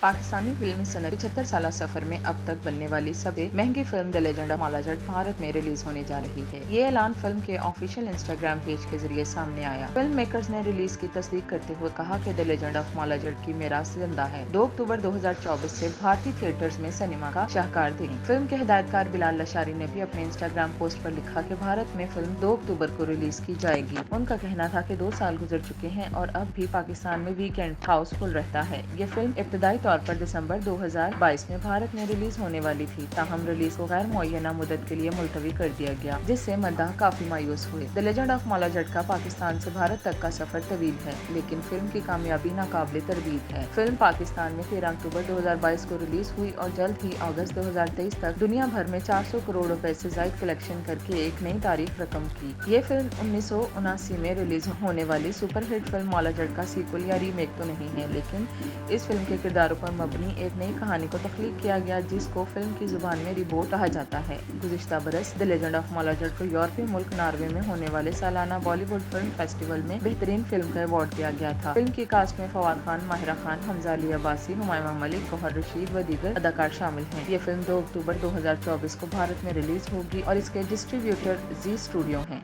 पाकिस्तानी फिल्मी सनत 75 साल सफर में अब तक बनने वाली सबसे महंगी फिल्म द लेजेंड ऑफ माला जट भारत में रिलीज होने जा रही है। ये ऐलान फिल्म के ऑफिशियल इंस्टाग्राम पेज के जरिए सामने आया। फिल्म मेकर्स ने रिलीज की तस्दीक करते हुए कहा कि द लेजेंड ऑफ माला जट की मीरास जिंदा है। 2 अक्टूबर 2024 से भारतीय थिएटर्स में सिनेमा का शाहकार देंगे। फिल्म के हिदायतकार बिलाल लशारी ने भी अपने इंस्टाग्राम पोस्ट पर लिखा कि भारत में फिल्म 2 अक्टूबर को रिलीज की जाएगी। उनका कहना था कि 2 साल गुजर चुके हैं और अब भी पाकिस्तान में वीकेंड हाउसफुल रहता है। ये फिल्म इब्तदाई तौर पर दिसंबर 2022 में भारत में रिलीज होने वाली थी, ताहम रिलीज को गैर मुअय्यना मुद्दत के लिए मुलतवी कर दिया गया, जिससे मद्दाह काफी मायूस हुए। द लेजेंड ऑफ माला जट का पाकिस्तान से भारत तक का सफर तवील है, लेकिन फिल्म की कामयाबी नाकाबिले तरदीद है। फिल्म पाकिस्तान में 13 अक्टूबर 2022 को रिलीज हुई और जल्द ही अगस्त 2023 तक दुनिया भर में 400 करोड़ रुपए से ज्यादा कलेक्शन करके एक नई तारीख रकम की। ये फिल्म 1979 में रिलीज होने वाली सुपरहिट फिल्म माला जट का सीक्वल या रीमेक तो नहीं है, लेकिन इस फिल्म के किरदारों पर मबनी एक नई कहानी को तख्लीक किया गया, जिसको फिल्म की जुबान में रिबोट कहा जाता है। गुज़िश्ता बरस द लेजेंड ऑफ माला जट को यूरोपीय मुल्क नॉर्वे में होने वाले सालाना बॉलीवुड फिल्म फेस्टिवल में बेहतरीन फिल्म का अवार्ड दिया गया था। फिल्म की कास्ट में फवाद खान, माहिरा खान, हमजा अली अब्बासी, हुमायूं मलिक, गौहर रशीद व दीगर अदाकार शामिल हैं। ये फिल्म 2 अक्टूबर 2024 को भारत में रिलीज होगी और इसके डिस्ट्रीब्यूटर जी स्टूडियो हैं।